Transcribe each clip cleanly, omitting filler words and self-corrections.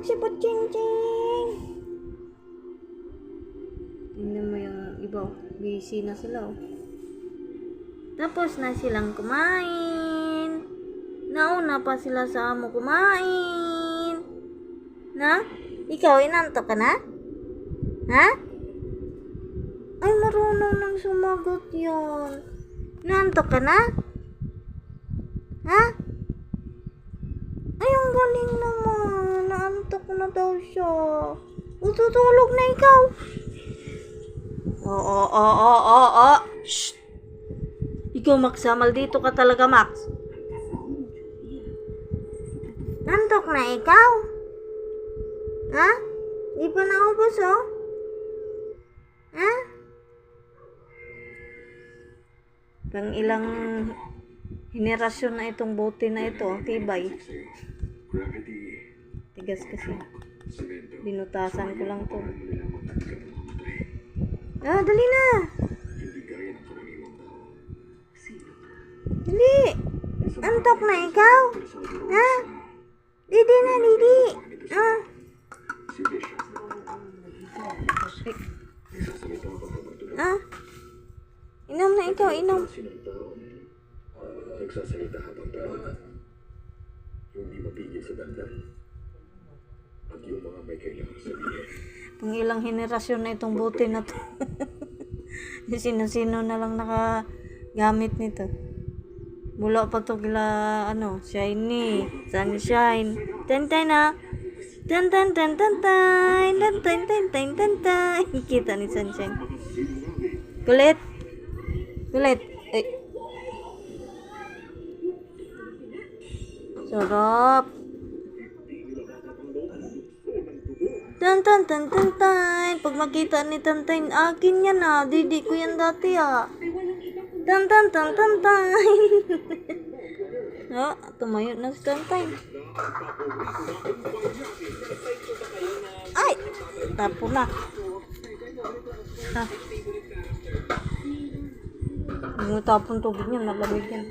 si Paching-ching. Tingnan mo yung iba, busy na sila. Tapos na silang kumain. Nauna pa sila sa amo kumain. Na? Ikaw, inantok ka na? Ha? Ay, marunong nang sumagot yun. Inantok ka na? Ha? Ay, ang galing naman. Naantok na daw siya. Tutulog na ikaw. Oo. Shh. Ikaw, Max, maldito ka talaga, Max. Nantok na ikaw? Ha? Di pa naubos, oh? Ha? Pang ilang henerasyon na itong bote na ito, tibay. Tigas kasi. Binutasan ko lang to. Dali na! Dali! Antok na ikaw? Ha? Didi na, Didi! Inom na ikaw, inom. Nagsasalita habang tao. Yung di mapigil sa danda. At yung mga may kailangang sabihin. Pang ilang henerasyon na itong bote na to. Sino-sino na lang nakagamit nito. Mula pa to kila, Shiny, Sunshine. Tantay na. Tantay. Kita ni Sunshine. Kulit. Ay. Sarap. Tan. Pag makita ni Tantay, akin yan Didi ko yan dati Tan. Tumayo na si Tantay. Ay! Tapo na. Yung tapon tubig niyan, malamig yan.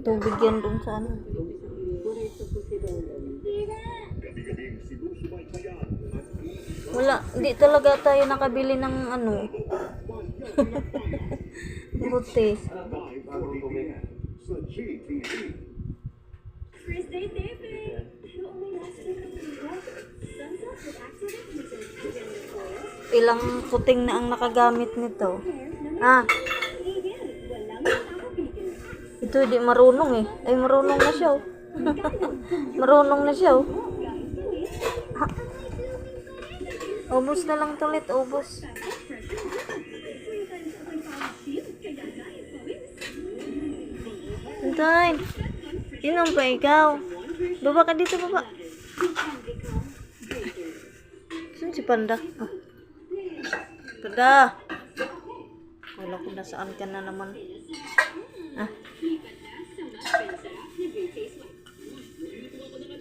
Tubig yan dun sa Wala, hindi talaga tayo nakabili ng buti. Ilang puting na ang nakagamit nito. Ito hindi marunong Ay, marunong na siya. Marunong na siya. Ubus na lang tulit, ubus. Tantay, inom pa ikaw. Baba ka dito, baba. Saan si Panda? Panda. Wala ko nasaan ka na naman.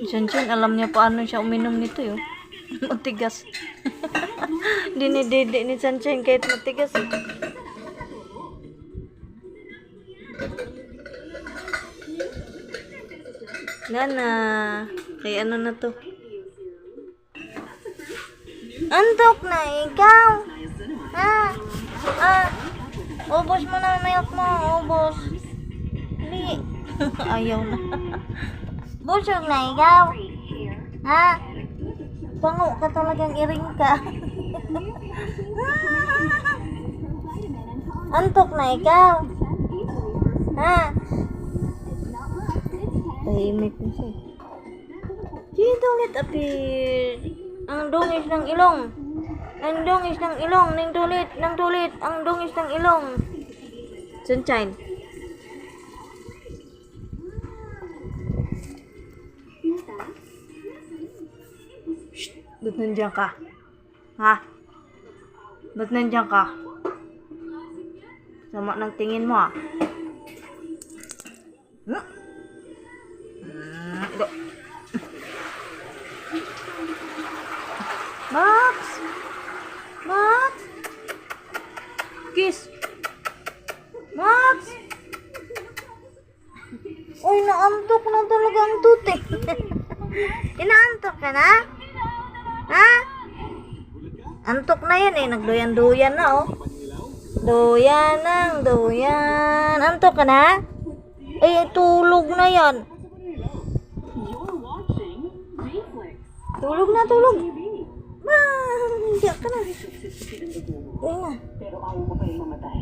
Siyan, alam niya paano siya uminom nito yun. Matigas. Dinidede ni Sunshine kahit matigas Nana, kay ano na to? Antok na ikaw? Ubos mo na mayok mo, ubos. Hindi. Ayaw na. Busog na ikaw? Pango ka talagang iring ka. Antok na ikaw? Tahimik na siya. Dito ulit apir. Ang dungis ng ilong. Ang dungis ng ilong. Nang tulit. Ang dungis ng ilong. Sunshine. Ba't nandiyan ka? Ba't nandiyan ka? Sama ng tingin mo Max! Kiss! Max! Uy, naantok na talaga ang tutik. Inaantok ka na? Ha? Antok na yan eh. Nagduyan-duyan na oh. Duyan ng duyan. Antok ka na? Eh, tulog na yan. Tulog na, tulog. Ma, diyak ka na. Uy na. Pero ayaw mo pa rin mamatay.